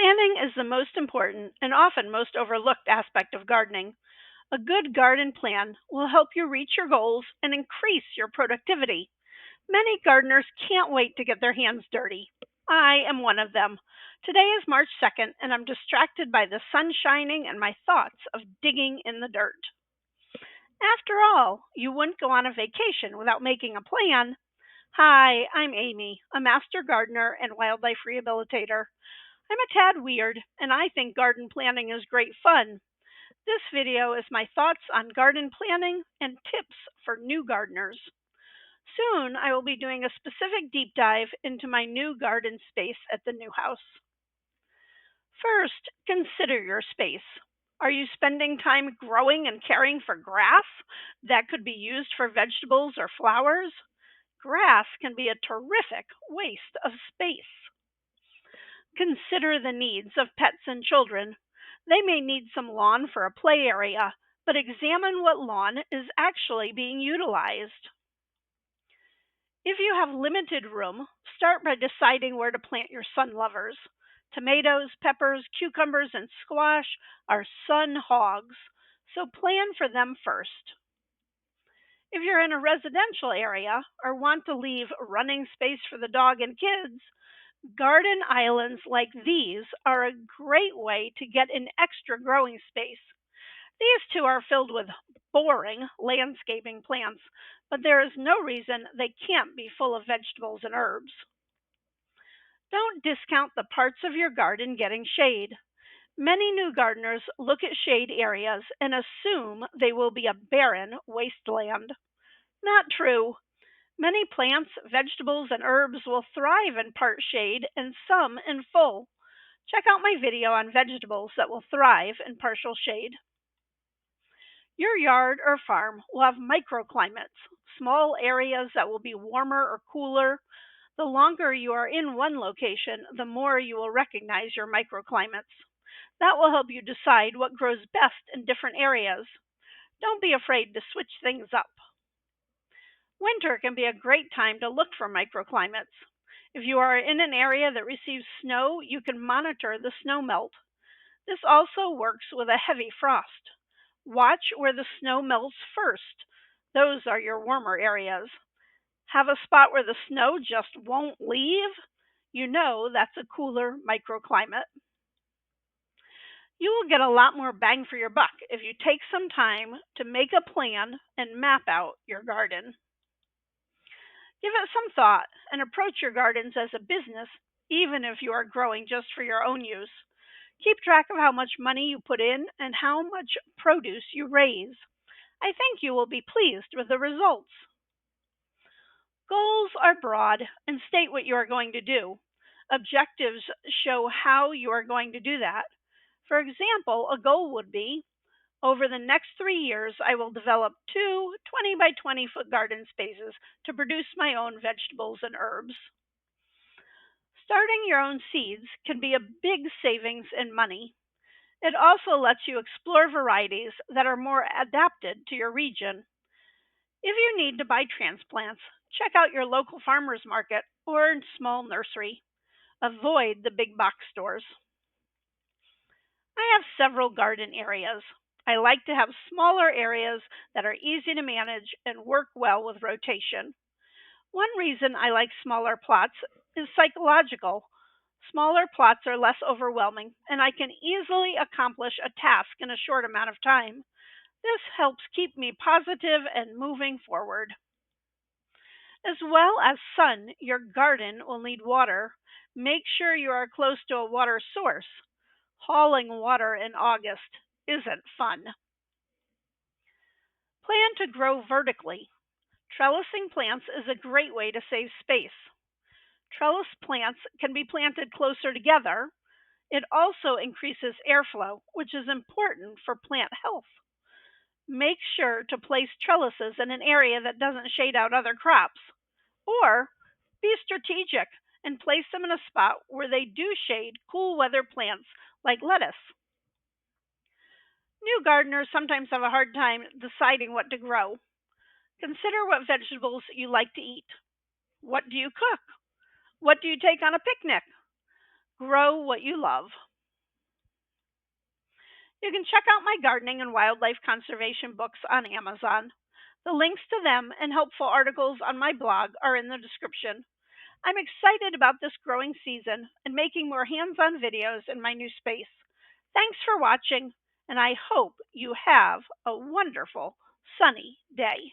Planning is the most important and often most overlooked aspect of gardening. A good garden plan will help you reach your goals and increase your productivity. Many gardeners can't wait to get their hands dirty. I am one of them. Today is March 2nd, and I'm distracted by the sun shining and my thoughts of digging in the dirt. After all, you wouldn't go on a vacation without making a plan. Hi, I'm Amy, a master gardener and wildlife rehabilitator. I'm a tad weird, and I think garden planning is great fun. This video is my thoughts on garden planning and tips for new gardeners. Soon, I will be doing a specific deep dive into my new garden space at the new house. First, consider your space. Are you spending time growing and caring for grass that could be used for vegetables or flowers? Grass can be a terrific waste of space. Consider the needs of pets and children. They may need some lawn for a play area, but examine what lawn is actually being utilized. If you have limited room, start by deciding where to plant your sun lovers. Tomatoes, peppers, cucumbers, and squash are sun hogs, so plan for them first. If you're in a residential area or want to leave running space for the dog and kids, garden islands like these are a great way to get an extra growing space. These two are filled with boring landscaping plants, but there is no reason they can't be full of vegetables and herbs. Don't discount the parts of your garden getting shade. Many new gardeners look at shade areas and assume they will be a barren wasteland. Not true. Many plants, vegetables, and herbs will thrive in part shade and some in full. Check out my video on vegetables that will thrive in partial shade. Your yard or farm will have microclimates, small areas that will be warmer or cooler. The longer you are in one location, the more you will recognize your microclimates. That will help you decide what grows best in different areas. Don't be afraid to switch things up. Winter can be a great time to look for microclimates. If you are in an area that receives snow, you can monitor the snow melt. This also works with a heavy frost. Watch where the snow melts first. Those are your warmer areas. Have a spot where the snow just won't leave? You know that's a cooler microclimate. You will get a lot more bang for your buck if you take some time to make a plan and map out your garden. Give it some thought and approach your gardens as a business, even if you are growing just for your own use. Keep track of how much money you put in and how much produce you raise. I think you will be pleased with the results. Goals are broad and state what you are going to do. Objectives show how you are going to do that. For example, a goal would be, over the next 3 years, I will develop two 20 by 20 foot garden spaces to produce my own vegetables and herbs. Starting your own seeds can be a big savings in money. It also lets you explore varieties that are more adapted to your region. If you need to buy transplants, check out your local farmers market or small nursery. Avoid the big box stores. I have several garden areas. I like to have smaller areas that are easy to manage and work well with rotation. One reason I like smaller plots is psychological. Smaller plots are less overwhelming, and I can easily accomplish a task in a short amount of time. This helps keep me positive and moving forward. As well as sun, your garden will need water. Make sure you are close to a water source. Hauling water in August isn't fun. Plan to grow vertically. Trellising plants is a great way to save space. Trellis plants can be planted closer together. It also increases airflow, which is important for plant health. Make sure to place trellises in an area that doesn't shade out other crops. Or be strategic and place them in a spot where they do shade cool weather plants like lettuce. New gardeners sometimes have a hard time deciding what to grow. Consider what vegetables you like to eat. What do you cook? What do you take on a picnic? Grow what you love. You can check out my gardening and wildlife conservation books on Amazon. The links to them and helpful articles on my blog are in the description. I'm excited about this growing season and making more hands on videos in my new space. Thanks for watching, and I hope you have a wonderful sunny day.